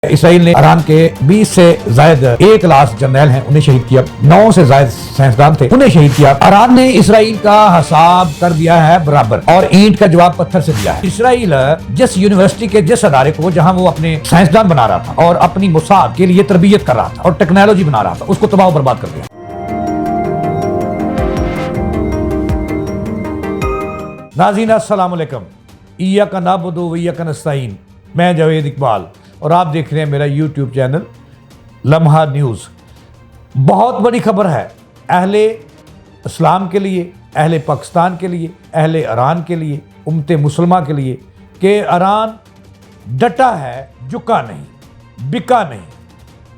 اسرائیل نے ایران کے 20 سے زائد 1 لاکھ جرنیل ہیں انہیں شہید کیا، 9 سے زائد سائنسدان تھے انہیں شہید کیا۔ ایران نے اسرائیل کا حساب کر دیا ہے برابر اور اینٹ کا جواب پتھر سے دیا ہے۔ اسرائیل جس یونیورسٹی کے جس ادارے کو جہاں وہ اپنے سائنسدان بنا رہا تھا اور اپنی موساد کے لیے تربیت کر رہا تھا اور ٹیکنالوجی بنا رہا تھا، اس کو تباہ و برباد کر دیا۔ ناظرین السلام علیکم، ایاک نعبد و ایاک نستعین، میں جاوید اقبال اور آپ دیکھ رہے ہیں میرا یوٹیوب چینل لمحہ نیوز۔ بہت بڑی خبر ہے اہل اسلام کے لیے، اہل پاکستان کے لیے، اہل ایران کے لیے، امت مسلمہ کے لیے کہ ایران ڈٹا ہے، جھکا نہیں، بکا نہیں،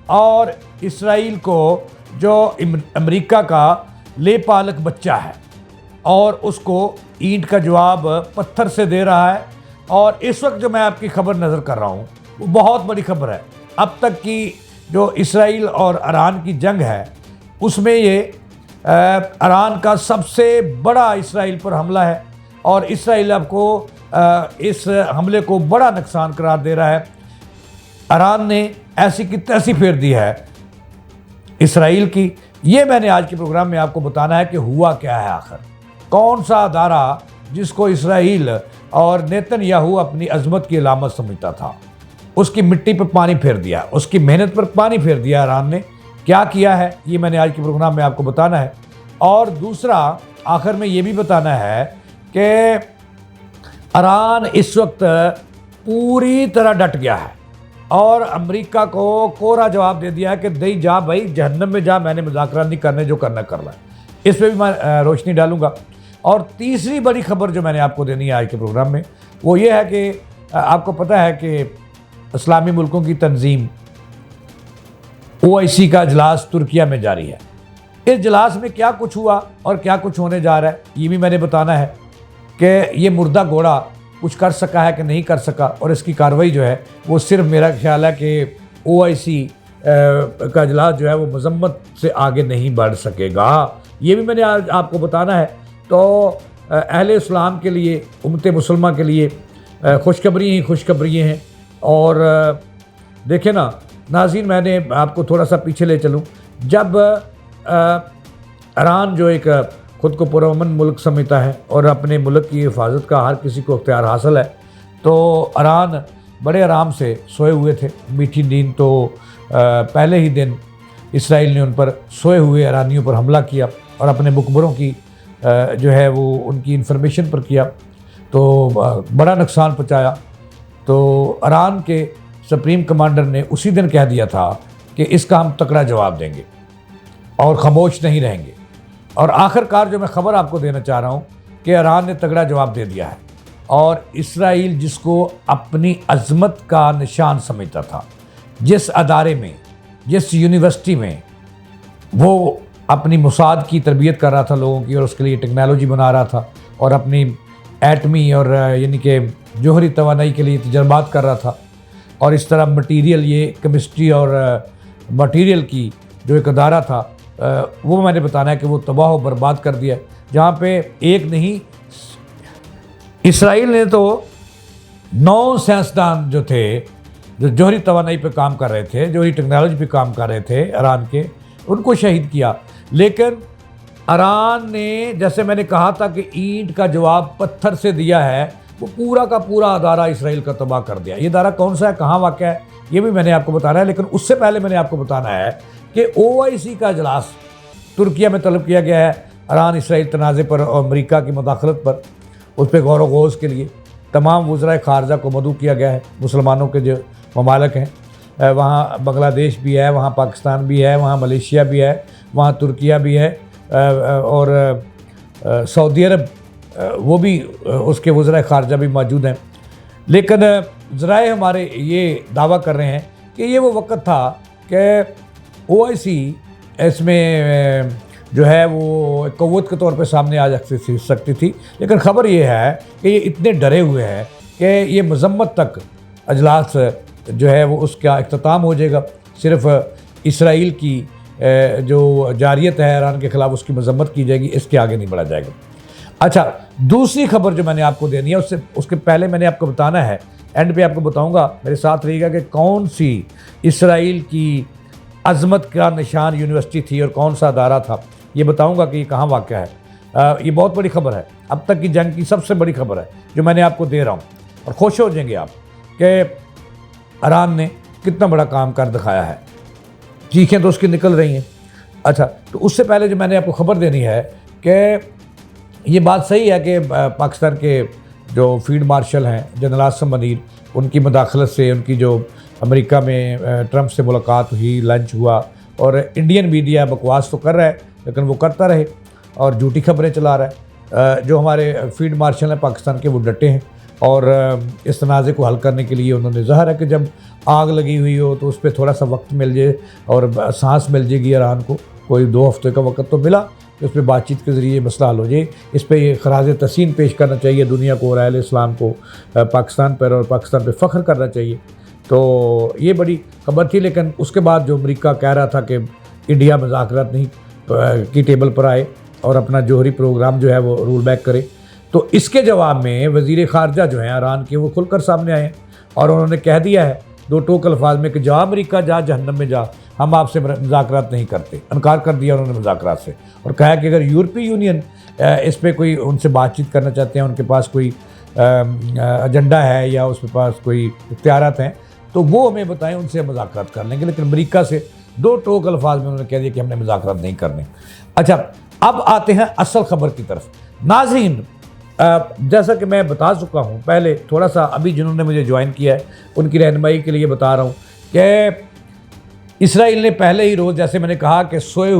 اور اسرائیل کو جو امریکہ کا لے پالک بچہ ہے اور اس کو اینٹ کا جواب پتھر سے دے رہا ہے۔ اور اس وقت جو میں آپ کی خبر نظر کر رہا ہوں وہ بہت بڑی خبر ہے۔ اب تک کی جو اسرائیل اور ایران کی جنگ ہے اس میں یہ ایران کا سب سے بڑا اسرائیل پر حملہ ہے اور اسرائیل اب کو اس حملے کو بڑا نقصان قرار دے رہا ہے۔ ایران نے ایسی کی تیسی پھیر دی ہے اسرائیل کی۔ یہ میں نے آج کے پروگرام میں آپ کو بتانا ہے کہ ہوا کیا ہے، آخر کون سا ادارہ جس کو اسرائیل اور نیتن یاہو اپنی عظمت کی علامت سمجھتا تھا، اس کی مٹی پر پانی پھیر دیا، اس کی محنت پر پانی پھیر دیا۔ ایران نے کیا کیا ہے یہ میں نے آج کے پروگرام میں آپ کو بتانا ہے۔ اور دوسرا آخر میں یہ بھی بتانا ہے کہ ایران اس وقت پوری طرح ڈٹ گیا ہے اور امریکہ کو کوڑا جواب دے دیا ہے کہ دئی جا بھائی، جہنم میں جا، میں نے مذاکرات نہیں کرنے، جو کرنا کر رہا ہے۔ اس پہ بھی میں روشنی ڈالوں گا۔ اور تیسری بڑی خبر جو میں نے آپ کو دینی ہے آج کے پروگرام میں وہ یہ ہے کہ آپ کو پتہ ہے کہ اسلامی ملکوں کی تنظیم OIC کا اجلاس ترکیہ میں جاری ہے۔ اس اجلاس میں کیا کچھ ہوا اور کیا کچھ ہونے جا رہا ہے یہ بھی میں نے بتانا ہے کہ یہ مردہ گھوڑا کچھ کر سکا ہے کہ نہیں کر سکا، اور اس کی کارروائی جو ہے وہ صرف میرا خیال ہے کہ OIC کا اجلاس جو ہے وہ مذمت سے آگے نہیں بڑھ سکے گا، یہ بھی میں نے آج آپ کو بتانا ہے۔ تو اہل اسلام کے لیے، امت مسلمہ کے لیے خوشخبری ہی خوشخبریاں ہیں۔ اور دیکھیں نا ناظرین، میں نے آپ کو تھوڑا سا پیچھے لے چلوں۔ جب ایران جو ایک خود کو پرامن ملک سمجھتا ہے اور اپنے ملک کی حفاظت کا ہر کسی کو اختیار حاصل ہے، تو ایران بڑے آرام سے سوئے ہوئے تھے، میٹھی نیند۔ تو پہلے ہی دن اسرائیل نے ان پر سوئے ہوئے ایرانیوں پر حملہ کیا اور اپنے مقبروں کی جو ہے وہ ان کی انفارمیشن پر کیا، تو بڑا نقصان پہنچایا۔ تو ایران کے سپریم کمانڈر نے اسی دن کہہ دیا تھا کہ اس کا ہم تکڑا جواب دیں گے اور خاموش نہیں رہیں گے۔ اور آخر کار جو میں خبر آپ کو دینا چاہ رہا ہوں کہ ایران نے تگڑا جواب دے دیا ہے، اور اسرائیل جس کو اپنی عظمت کا نشان سمجھتا تھا، جس ادارے میں، جس یونیورسٹی میں وہ اپنی موساد کی تربیت کر رہا تھا لوگوں کی اور اس کے لیے ٹیکنالوجی بنا رہا تھا اور اپنی ایٹمی اور یعنی کہ جوہری توانائی کے لیے تجربات کر رہا تھا، اور اس طرح مٹیریل، یہ کیمسٹری اور مٹیریل کی جو ایک ادارہ تھا، وہ میں نے بتانا ہے کہ وہ تباہ و برباد کر دیا، جہاں پہ ایک نہیں، اسرائیل نے تو 9 سائنسدان جو تھے جو جوہری توانائی پہ کام کر رہے تھے، جوہری ٹیکنالوجی پہ کام کر رہے تھے ایران کے، ان کو شہید کیا۔ لیکن ایران نے، جیسے میں نے کہا تھا کہ اینٹ کا جواب پتھر سے دیا ہے، وہ پورا کا پورا ادارہ اسرائیل کا تباہ کر دیا۔ یہ ادارہ کون سا ہے، کہاں واقع ہے، یہ بھی میں نے آپ کو بتانا ہے۔ لیکن اس سے پہلے میں نے آپ کو بتانا ہے کہ OIC کا اجلاس ترکیہ میں طلب کیا گیا ہے ایران اسرائیل تنازع پر اور امریکہ کی مداخلت پر، اس پہ غور و خوض کے لیے تمام وزرائے خارجہ کو مدعو کیا گیا ہے۔ مسلمانوں کے جو ممالک ہیں، وہاں بنگلہ دیش بھی ہے، وہاں پاکستان بھی ہے، وہاں ملیشیا بھی ہے، وہاں ترکیہ بھی ہے، اور سعودی عرب وہ بھی، اس کے وزرائے خارجہ بھی موجود ہیں۔ لیکن ذرائع ہمارے یہ دعویٰ کر رہے ہیں کہ یہ وہ وقت تھا کہ OIC اس میں جو ہے وہ قوت کے طور پہ سامنے آ سکتی تھی۔ لیکن خبر یہ ہے کہ یہ اتنے ڈرے ہوئے ہیں کہ یہ مذمت تک اجلاس جو ہے وہ اس کا اختتام ہو جائے گا، صرف اسرائیل کی جو جاریت ہے ایران کے خلاف اس کی مذمت کی جائے گی، اس کے آگے نہیں بڑھا جائے گا۔ اچھا، دوسری خبر جو میں نے آپ کو دینی ہے اس کے پہلے میں نے آپ کو بتانا ہے اینڈ پہ آپ کو بتاؤں گا، میرے ساتھ رہیے گا کہ کون سی اسرائیل کی عظمت کا نشان یونیورسٹی تھی اور کون سا ادارہ تھا، یہ بتاؤں گا کہ یہ کہاں واقع ہے۔ یہ بہت بڑی خبر ہے، اب تک کی جنگ کی سب سے بڑی خبر ہے جو میں نے آپ کو دے رہا ہوں، اور خوش ہو جائیں گے آپ کہ ایران نے کتنا بڑا کام کر دکھایا ہے۔ چیخیں تو اس کی نکل رہی ہیں۔ اچھا، تو اس سے پہلے جو میں نے آپ کو خبر دینی ہے کہ یہ بات صحیح ہے کہ پاکستان کے جو فیلڈ مارشل ہیں جنرل عاصم منیر، ان کی مداخلت سے، ان کی جو امریکہ میں ٹرمپ سے ملاقات ہوئی، لنچ ہوا، اور انڈین میڈیا بکواس تو کر رہا ہے لیکن وہ کرتا رہے اور جھوٹی خبریں چلا رہا ہے۔ جو ہمارے فیلڈ مارشل ہیں پاکستان کے، وہ ڈٹے ہیں اور اس تنازع کو حل کرنے کے لیے انہوں نے ظاہر ہے کہ جب آگ لگی ہوئی ہو تو اس پہ تھوڑا سا وقت مل جائے اور سانس مل جائے گی ایران کو، کوئی 2 ہفتے کا وقت تو ملا کہ اس پہ بات چیت کے ذریعے مسئلہ حل ہو جائے۔ اس پہ یہ خراج تحسین پیش کرنا چاہیے دنیا کو اور اہل اسلام کو، پاکستان پر اور پاکستان پہ فخر کرنا چاہیے۔ تو یہ بڑی خبر تھی، لیکن اس کے بعد جو امریکہ کہہ رہا تھا کہ انڈیا مذاکرات نہیں کی ٹیبل پر آئے اور اپنا جوہری پروگرام جو ہے وہ رول بیک کرے، تو اس کے جواب میں وزیر خارجہ جو ہیں ایران کے، وہ کھل کر سامنے آئے ہیں اور انہوں نے کہہ دیا ہے 2 ٹوک الفاظ میں کہ جا امریکہ جا، جہنم میں جا، ہم آپ سے مذاکرات نہیں کرتے۔ انکار کر دیا انہوں نے مذاکرات سے، اور کہا کہ اگر یورپی یونین اس پہ کوئی ان سے بات چیت کرنا چاہتے ہیں، ان کے پاس کوئی ایجنڈا ہے یا اس کے پاس کوئی اختیارات ہیں، تو وہ ہمیں بتائیں، ان سے مذاکرات کر لیں گے۔ لیکن امریکہ سے 2 ٹوک الفاظ میں انہوں نے کہہ دیا کہ ہم نے مذاکرات نہیں کرنے۔ اچھا، اب آتے ہیں اصل خبر کی طرف۔ ناظرین، جیسا کہ میں بتا چکا ہوں پہلے، تھوڑا سا ابھی جنہوں نے مجھے جوائن کیا ہے ان کی رہنمائی کے لیے بتا رہا ہوں کہ اسرائیل نے پہلے ہی روز، جیسے میں نے کہا کہ سوئی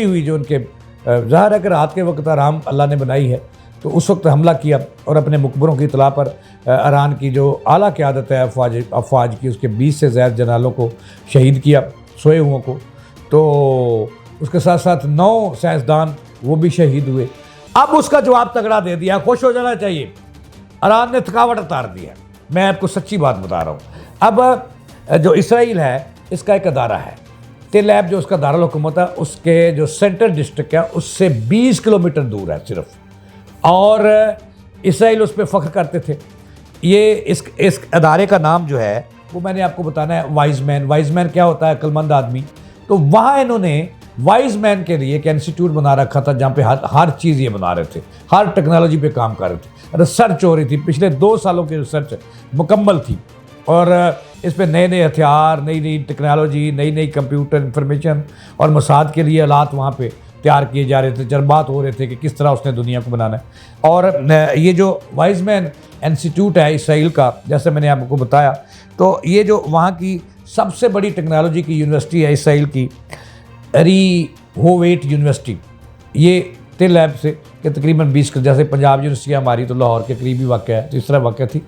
ہوئی جو ان کے، ظاہر ہے کہ رات کے وقت آرام اللہ نے بنائی ہے، تو اس وقت حملہ کیا اور اپنے مقبروں کی اطلاع پر ایران کی جو اعلیٰ قیادت ہے افواج کی، اس کے 20 سے زائد جنرالوں کو شہید کیا، سوئے ہوئوں کو۔ تو اس کے ساتھ ساتھ 9 سائنسدان وہ بھی شہید ہوئے۔ اب اس کا جواب تگڑا دے دیا، خوش ہو جانا چاہیے، ایران نے تھکاوٹ اتار دی ہے۔ میں آپ کو سچی بات بتا رہا ہوں۔ اب جو اسرائیل ہے، اس کا ایک ادارہ ہے تل ایب، جو اس کا دارالحکومت ہے، اس کے جو سینٹر ڈسٹرکٹ ہے اس سے 20 کلومیٹر دور ہے صرف، اور اسرائیل اس پہ فخر کرتے تھے۔ یہ اس ادارے کا نام جو ہے وہ میں نے آپ کو بتانا ہے، وائز مین کیا ہوتا ہے؟ عقلمند آدمی۔ تو وہاں انہوں نے وائز مین کے لیے ایک انسٹیٹیوٹ بنا رکھا تھا جہاں پہ ہر چیز یہ بنا رہے تھے، ہر ٹیکنالوجی پہ کام کر رہے تھے، ریسرچ ہو رہی تھی، پچھلے 2 سالوں کی ریسرچ مکمل تھی، اور اس پہ نئے ہتھیار، نئی ٹیکنالوجی، نئی کمپیوٹر انفارمیشن اور مساعد کے لیے آلات وہاں پہ تیار کیے جا رہے تھے، جذبات ہو رہے تھے کہ کس طرح اس نے دنیا کو بنانا ہے۔ اور یہ جو وائز مین انسٹیٹیوٹ ہے اسرائیل کا، جیسے میں نے آپ کو بتایا، تو یہ جو وہاں کی سب سے بڑی ٹیکنالوجی کی یونیورسٹی ہے اسرائیل کی، ریہوویٹ یونیورسٹی، یہ تل ایب سے کہ تقریباً 20، جیسے پنجاب یونیورسٹی ہماری تو لاہور کے قریبی واقع ہے، تو اس طرح واقع تھی،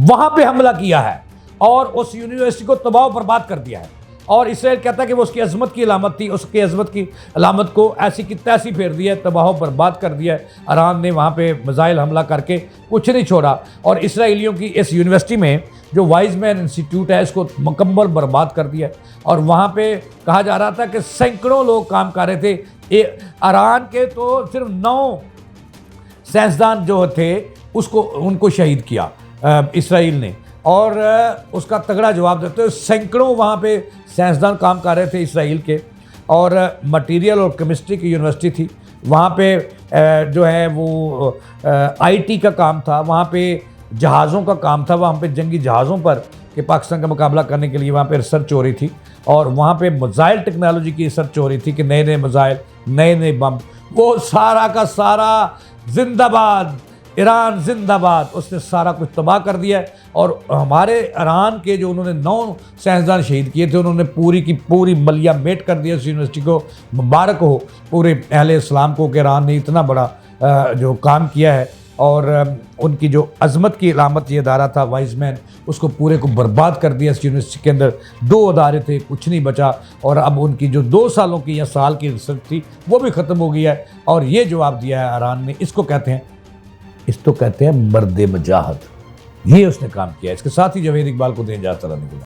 وہاں پہ حملہ کیا ہے اور اس یونیورسٹی کو تباہ و برباد کر دیا ہے۔ اور اسرائیل کہتا ہے کہ وہ اس کی عظمت کی علامت تھی، اس کی عظمت کی علامت کو ایسی کی تیسی پھیر دیا ہے، تباہ و برباد کر دیا ہے۔ ایران نے وہاں پہ میزائل حملہ کر کے کچھ نہیں چھوڑا، اور اسرائیلیوں کی اس یونیورسٹی میں جو وائز مین انسٹیٹیوٹ ہے اس کو مکمل برباد کر دیا ہے۔ اور وہاں پہ کہا جا رہا تھا کہ سینکڑوں لوگ کام کر رہے تھے، ایران کے تو صرف 9 سائنسدان جو تھے ان کو شہید کیا اسرائیل نے، اور اس کا تگڑا جواب دیتے ہوئے سینکڑوں وہاں پہ سائنسدان کام کر رہے تھے اسرائیل کے، اور مٹیریل اور کیمسٹری کی یونیورسٹی تھی وہاں پہ، جو ہے وہ آئی ٹی کا کام تھا، وہاں پہ جہازوں کا کام تھا، وہاں پہ جنگی جہازوں پر کہ پاکستان کا مقابلہ کرنے کے لیے وہاں پہ ریسرچ ہو رہی تھی، اور وہاں پہ میزائل ٹیکنالوجی کی ریسرچ ہو رہی تھی کہ نئے میزائل، نئے بم، وہ سارا کا سارا زندہ باد ایران زندہ باد، اس نے سارا کچھ تباہ کر دیا ہے۔ اور ہمارے ایران کے جو انہوں نے 9 سائنسدان شہید کیے تھے، انہوں نے پوری کی پوری ملیہ میٹ کر دیا اس یونیورسٹی کو۔ مبارک ہو پورے اہل اسلام کو کہ ایران نے اتنا بڑا جو کام کیا ہے، اور ان کی جو عظمت کی علامت یہ ادارہ تھا وائز مین، اس کو پورے کو برباد کر دیا۔ اس یونیورسٹی کے اندر 2 ادارے تھے، کچھ نہیں بچا، اور اب ان کی جو 2 سالوں کی یا سال کی ریسرچ تھی وہ بھی ختم ہو گیا ہے، اور یہ جواب دیا ہے ایران نے۔ اس کو کہتے ہیں مرد مجاہد، یہ اس نے کام کیا ہے۔ اس کے ساتھ ہی جاوید اقبال کو دیں اجازت۔